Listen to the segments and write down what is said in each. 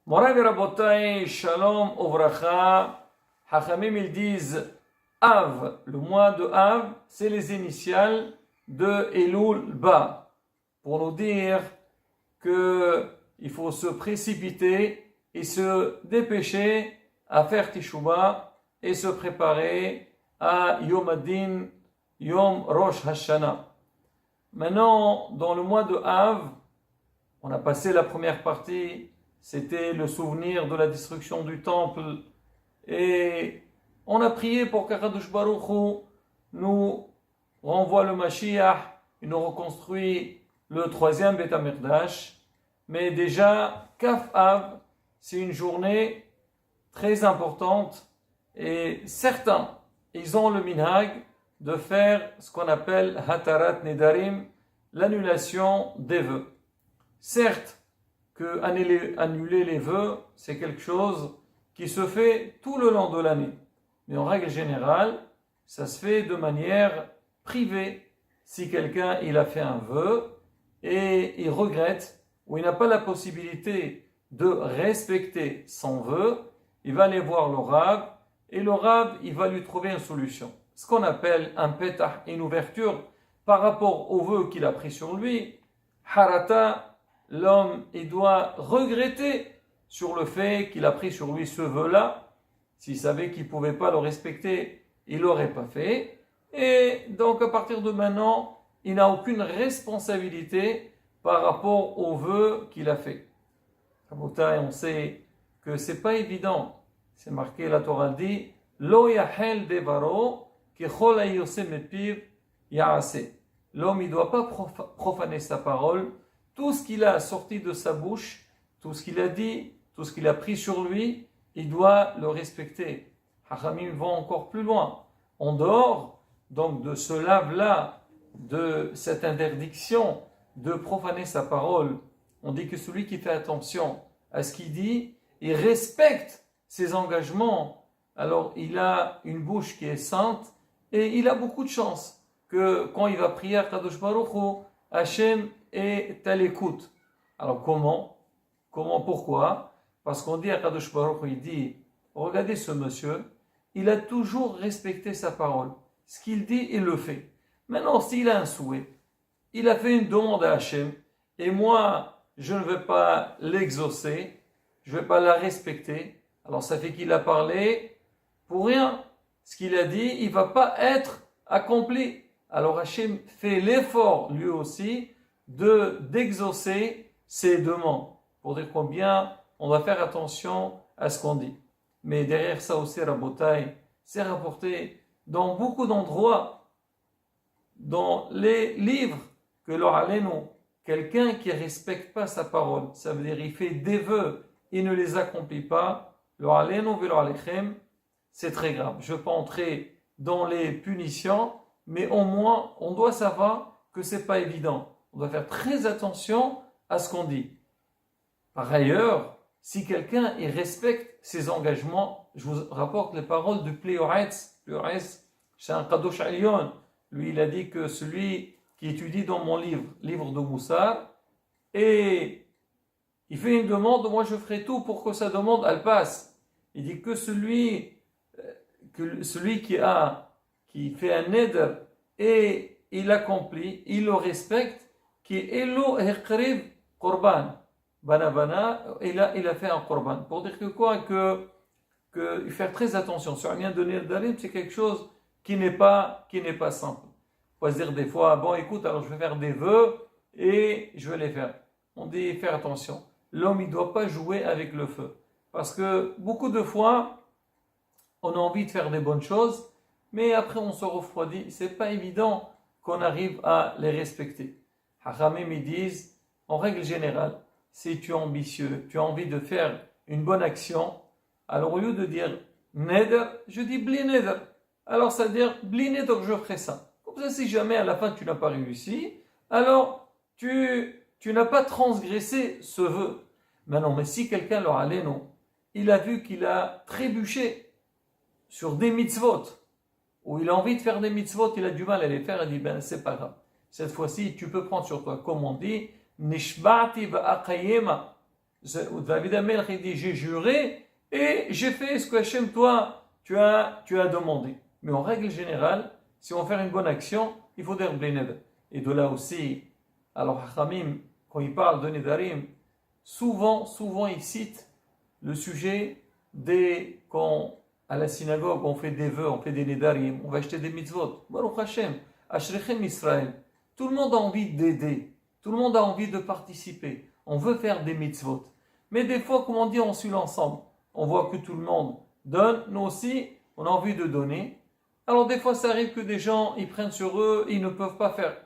Morav et Rabotai, Shalom, Ovracha. Hachamim, ils disent Av, le mois de Av, c'est les initiales de Elul Ba, pour nous dire qu'il faut se précipiter et se dépêcher à faire Teshuvah et se préparer à Yom Adin, Yom Rosh Hashanah. Maintenant, dans le mois de Av, on a passé la première partie, c'était le souvenir de la destruction du temple, et on a prié pour qu'Akadosh Baruch Hu nous renvoie le Mashiach, il nous reconstruit le troisième Beth HaMikdash. Mais déjà, Kaf Av, c'est une journée très importante, et certains, ils ont le minhag de faire ce qu'on appelle Hatarat Nedarim, l'annulation des vœux. Certes, que annuler les vœux, c'est quelque chose qui se fait tout le long de l'année. Mais en règle générale, ça se fait de manière privée. Si quelqu'un il a fait un vœu et il regrette ou il n'a pas la possibilité de respecter son vœu, il va aller voir le Rav et le Rav il va lui trouver une solution. Ce qu'on appelle un petah, une ouverture par rapport au vœu qu'il a pris sur lui. Harata, l'homme il doit regretter sur le fait qu'il a pris sur lui ce vœu-là. S'il savait qu'il ne pouvait pas le respecter, il ne l'aurait pas fait. Et donc à partir de maintenant, il n'a aucune responsabilité par rapport au vœu qu'il a fait. On sait que ce n'est pas évident. C'est marqué, la Torah dit Lo yahel devaro kechol hayosem epiv yaase. L'homme il ne doit pas profaner sa parole. Tout ce qu'il a sorti de sa bouche, tout ce qu'il a dit, tout ce qu'il a pris sur lui, il doit le respecter. Hachamim vont encore plus loin. En dehors donc de ce lave-là, de cette interdiction de profaner sa parole, on dit que celui qui fait attention à ce qu'il dit, il respecte ses engagements, alors il a une bouche qui est sainte et il a beaucoup de chance que quand il va prier à Kadosh Baruch Hu, Hachem est à l'écoute. Alors comment, pourquoi? Parce qu'on dit à Kadosh Baruch Hu, il dit, regardez ce monsieur, il a toujours respecté sa parole. Ce qu'il dit, il le fait. Maintenant, s'il a un souhait, il a fait une demande à Hachem, et moi, je ne vais pas l'exaucer, je ne vais pas la respecter, alors ça fait qu'il a parlé pour rien. Ce qu'il a dit, il ne va pas être accompli. Alors Hachem fait l'effort, lui aussi, d'exaucer ses demandes. Pour dire combien on doit faire attention à ce qu'on dit. Mais derrière ça aussi, Rabotai, c'est rapporté dans beaucoup d'endroits, dans les livres, que quelqu'un qui ne respecte pas sa parole, ça veut dire il fait des vœux, il ne les accomplit pas, c'est très grave. Je ne vais pas entrer dans les punitions, mais au moins, on doit savoir que ce n'est pas évident. On doit faire très attention à ce qu'on dit. Par ailleurs, si quelqu'un il respecte ses engagements, je vous rapporte les paroles de Pléoretz. Pléoretz, c'est un Kadosh Alion. Lui, il a dit que celui qui étudie dans mon livre de Moussar, et il fait une demande, moi je ferai tout pour que sa demande, elle passe. Il dit que celui qui fait un neder et il accomplit, il le respecte, qui est Elo Hekriv Korban. Banabana, il a fait un Korban. Pour dire que quoi? Que faire très attention. Sur un lien de Nedarim, c'est quelque chose qui n'est pas simple. On va se dire des fois, bon écoute, alors je vais faire des vœux et je vais les faire. On dit faire attention. L'homme, il ne doit pas jouer avec le feu. Parce que beaucoup de fois, on a envie de faire des bonnes choses, mais après on se refroidit. C'est pas évident qu'on arrive à les respecter. Hachamim, ils disent, en règle générale, si tu es ambitieux, tu as envie de faire une bonne action, alors au lieu de dire neder, je dis bli neder. Alors ça veut dire bli neder, je ferai ça. Comme ça, si jamais à la fin tu n'as pas réussi, alors tu n'as pas transgressé ce vœu. Maintenant, mais si quelqu'un il a vu qu'il a trébuché sur des mitzvot, où il a envie de faire des mitzvot, il a du mal à les faire, il dit, ben c'est pas grave. Cette fois-ci, tu peux prendre sur toi, comme on dit, nishba'ti ba'aqayema. David Amelch il dit j'ai juré et j'ai fait ce que Hachem toi tu as demandé. Mais en règle générale, si on veut faire une bonne action, il faut dire Bli Neder. Et de là aussi, alors Hachamim, quand il parle de Nedarim, souvent ils citent le sujet des quand à la synagogue on fait des vœux, on fait des Nedarim, on va acheter des mitzvot. Baruch Hashem, Ashrechem Israël. Tout le monde a envie d'aider, tout le monde a envie de participer. On veut faire des mitzvot. Mais des fois, comme on dit, on suit l'ensemble. On voit que tout le monde donne, nous aussi, on a envie de donner. Alors des fois, ça arrive que des gens, ils prennent sur eux, ils ne peuvent pas faire.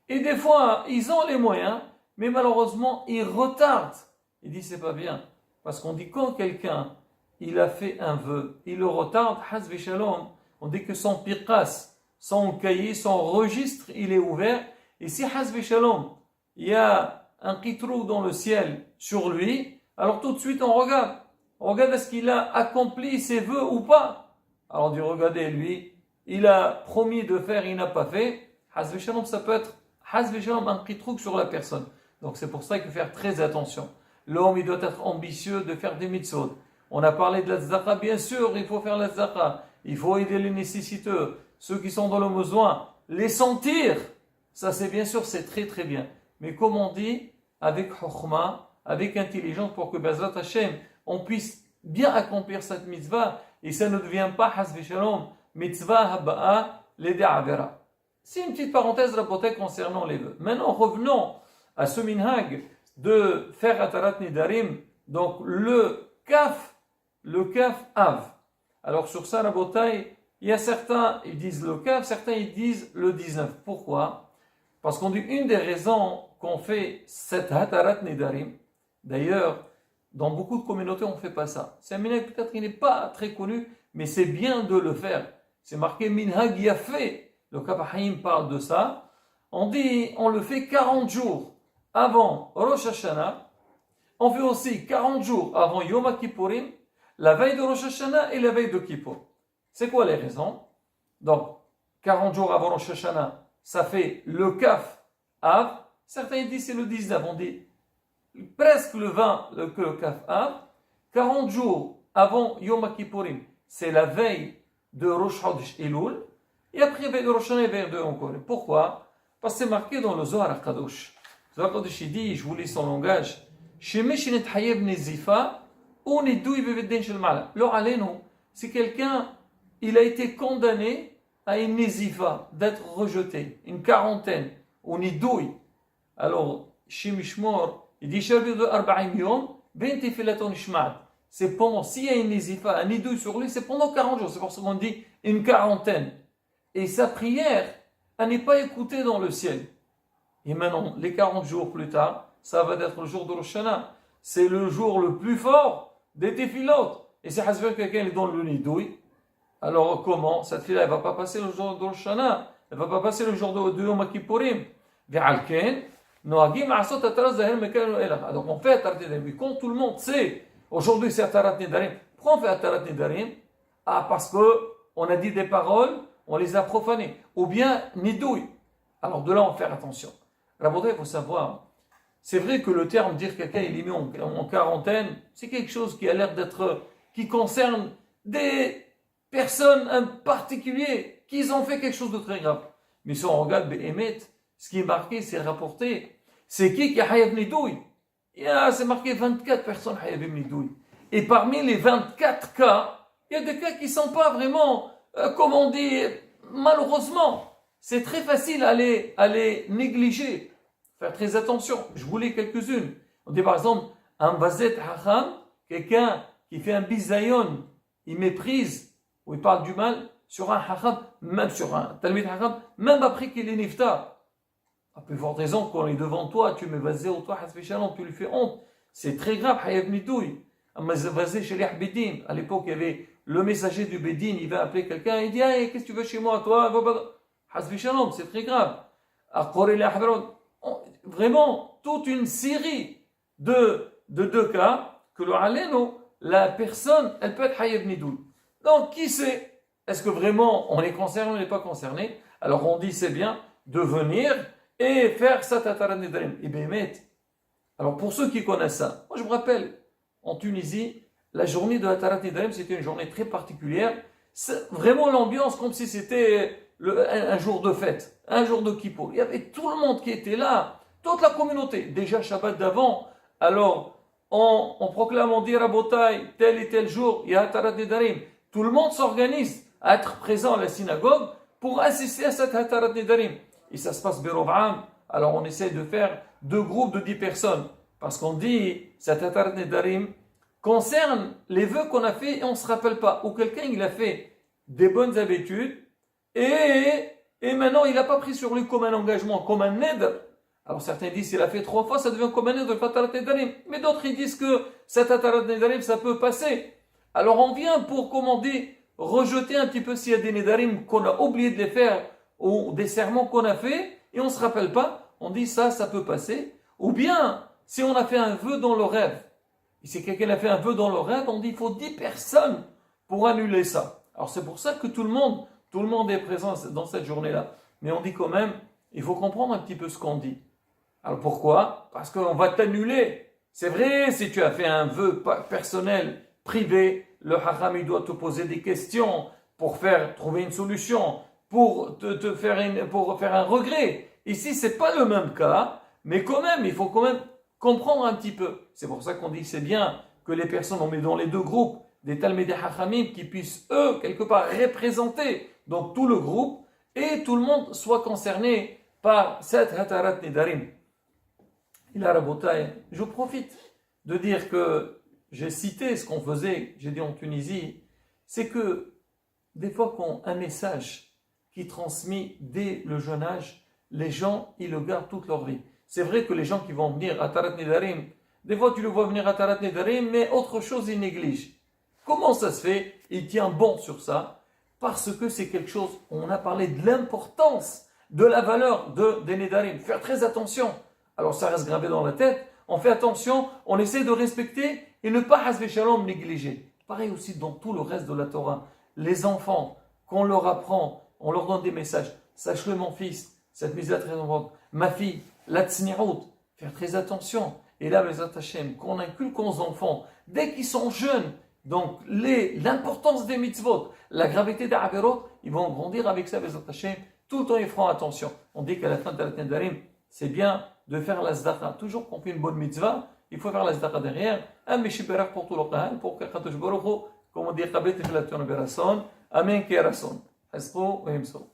Et des fois, ils ont les moyens, mais malheureusement, ils retardent. Ils disent, c'est pas bien. Parce qu'on dit, quand quelqu'un, il a fait un vœu, il le retarde, hasbi shalom, on dit que son piqas, son cahier, son registre, il est ouvert. Et si hasbi shalom, il y a un petit trou dans le ciel sur lui, alors tout de suite on regarde. On regarde est-ce qu'il a accompli ses vœux ou pas. Alors on dit, regardez, lui, il a promis de faire, il n'a pas fait. Hasbi shalom, ça peut être hasbi shalom, un petit trou sur la personne. Donc c'est pour ça qu'il faut faire très attention. L'homme, il doit être ambitieux de faire des mitzvot. On a parlé de la tzedaka, bien sûr, il faut faire la tzedaka. Il faut aider les nécessiteux, ceux qui sont dans le besoin, les sentir. Ça c'est bien sûr, c'est très très bien. Mais comme on dit, avec chokhma, avec intelligence, pour que Bezrat Hashem, on puisse bien accomplir cette mitzvah, et ça ne devient pas, hasbi shalom, mitzvah haba'a l'eda avera. C'est une petite parenthèse rapportée concernant les vœux. Maintenant, revenons à ce minhag de faire Atarat Nidarim, donc le kaf av. Alors sur ça, Rabotai, il y a certains, ils disent le kaf, certains ils disent le 19. Pourquoi? Parce qu'on dit une des raisons qu'on fait cette Hatarat Nedarim, d'ailleurs, dans beaucoup de communautés, on ne fait pas ça. C'est un minhag, peut-être qu'il n'est pas très connu, mais c'est bien de le faire. C'est marqué minhag yafé. Le Kaf HaChaim parle de ça. On dit, on le fait 40 jours avant Rosh Hashanah. On fait aussi 40 jours avant Yom Kippourim, la veille de Rosh Hashanah et la veille de Kippour. C'est quoi les raisons? Donc, 40 jours avant Rosh Hashanah, ça fait le Kaf Av. Certains disent c'est le 19, on dit presque le 20, le Kaf Av. 40 jours avant Yom Kippourim, c'est la veille de Rosh Chodesh Elul. Et après, veille de Rosh Hashanah et veille de Yom Kippourim. Pourquoi? Parce que c'est marqué dans le Zohar HaKadosh. Le Zohar HaKadosh dit, je vous lis son langage, c'est quelqu'un, il a été condamné à une nézifa, d'être rejeté, une quarantaine, ou nidouille. Alors, Shemishmor, il dit, c'est pendant, s'il y a une nézifa, un nidouille sur lui, c'est pendant 40 jours, c'est pour ça qu'on dit une quarantaine. Et sa prière, elle n'est pas écoutée dans le ciel. Et maintenant, les 40 jours plus tard, ça va être le jour de Rosh Hashanah. C'est le jour le plus fort des téfilotes. Et si quelqu'un est dans le nidouille, alors comment? Cette fille-là, elle ne va pas passer le jour de Rosh Hashanah. Elle ne va pas passer le jour de Yom Kippourim. Donc on fait Atarat Nedarim. Quand tout le monde sait, aujourd'hui c'est Atarat Nedarim, pourquoi on fait Atarat Nedarim? Ah, parce qu'on a dit des paroles, on les a profanées. Ou bien nidouille. Alors de là, on fait attention. Rabotai, il faut savoir, c'est vrai que le terme dire quelqu'un il est mis en quarantaine, c'est quelque chose qui a l'air d'être, qui concerne des personnes en particulier qui ont fait quelque chose de très grave. Mais si on regarde Behemet, ce qui est marqué, c'est rapporté, c'est qui a Hayab Nidouille? C'est marqué 24 personnes Hayab Nidouille. Et parmi les 24 cas, il y a des cas qui ne sont pas vraiment, comme on dit, malheureusement, c'est très facile à les négliger. Faire très attention. Je voulais quelques-unes. On dit par exemple, un Vazet Hacham, quelqu'un qui fait un bisayon, il méprise, ou il parle du mal sur un Hacham, même sur un Talmid Hacham, même après qu'il est niftar. À plus forte raison, quand il est devant toi, tu mets Vazet ou toi, Hasbi Shalom, tu lui fais honte. C'est très grave, Hayab Nidouille. Un Vazet chez les Bedin. À l'époque, il y avait le messager du Bedin, il va appeler quelqu'un, il dit, hey, qu'est-ce que tu veux chez moi, toi? Hasbi Shalom, c'est très grave. Vraiment, toute une série de cas que le Aleno, la personne, elle peut être Hayab Nidouille. Donc, qui sait? Est-ce que vraiment on est concerné ou on n'est pas concerné? Alors, on dit c'est bien de venir et faire sa Atarat Nedarim. Et bien, Alors pour ceux qui connaissent ça, moi je me rappelle, en Tunisie, la journée de Hatarat Nedarim, c'était une journée très particulière. C'est vraiment l'ambiance comme si c'était un jour de fête, un jour de Kippour. Il y avait tout le monde qui était là, toute la communauté. Déjà Shabbat d'avant, alors on proclame, on dit Rabotai, tel et tel jour, il y a Hatarat Nedarim. Tout le monde s'organise à être présent à la synagogue pour assister à cette Hatarat Nedarim. Et ça se passe Berov'am. Alors on essaie de faire 2 groupes de 10 personnes. Parce qu'on dit, cette Hatarat Nedarim concerne les vœux qu'on a fait et on ne se rappelle pas. Ou quelqu'un, il a fait des bonnes habitudes et maintenant il n'a pas pris sur lui comme un engagement, comme un neder. Alors certains disent, s'il a fait 3 fois, ça devient comme un neder de Hatarat Nedarim. Mais d'autres, ils disent que cette Hatarat Nedarim, ça peut passer. Alors on vient pour, comme on dit, rejeter un petit peu s'il y a des Nedarim qu'on a oublié de les faire ou des serments qu'on a fait et on ne se rappelle pas. On dit ça peut passer. Ou bien, si on a fait un vœu dans le rêve, et si quelqu'un a fait un vœu dans le rêve, on dit il faut 10 personnes pour annuler ça. Alors c'est pour ça que tout le monde est présent dans cette journée-là. Mais on dit quand même, il faut comprendre un petit peu ce qu'on dit. Alors pourquoi? Parce qu'on va t'annuler. C'est vrai, si tu as fait un vœu personnel, privé, le hacham il doit te poser des questions pour trouver une solution, pour faire un regret. Ici, c'est pas le même cas, mais quand même, il faut quand même comprendre un petit peu. C'est pour ça qu'on dit que c'est bien que les personnes, on met dans les 2 groupes des Talmidei Hachamim qui puissent, eux, quelque part, représenter donc tout le groupe et tout le monde soit concerné par cette Hatarat Nedarim. Il a Rabotai, je profite de dire que j'ai cité ce qu'on faisait, j'ai dit en Tunisie, c'est que des fois un message qui est transmis dès le jeune âge, les gens, ils le gardent toute leur vie. C'est vrai que les gens qui vont venir à Hatarat Nedarim, des fois tu le vois venir à Hatarat Nedarim, mais autre chose ils négligent. Comment ça se fait? Il tient bon sur ça, parce que c'est quelque chose, on a parlé de l'importance, de la valeur des Nedarim. Faire très attention. Alors ça reste gravé dans la tête, on fait attention, on essaie de respecter et ne pas hasbe shalom négliger. Pareil aussi dans tout le reste de la Torah. Les enfants, qu'on leur apprend, on leur donne des messages. Sache-le mon fils, cette mise à très importante. Ma fille, la tzni'out, faire très attention. Et là, les Hashem, qu'on inculque aux enfants, dès qu'ils sont jeunes, donc l'importance des mitzvot, la gravité des averot, ils vont grandir avec ça, les Hashem. Tout le temps, ils feront attention. On dit qu'à la fin de la Nedarim, c'est bien de faire la zdacha. Toujours qu'on fait une bonne mitzvah, il faut faire la zdacha derrière. Un meshiberach pour tout le Qahal, pour qu'Akadosh Baruch Hu, comme on dit, Qabet Niflat Yon Berason, Amen Kerason. Haspo, Wehimso.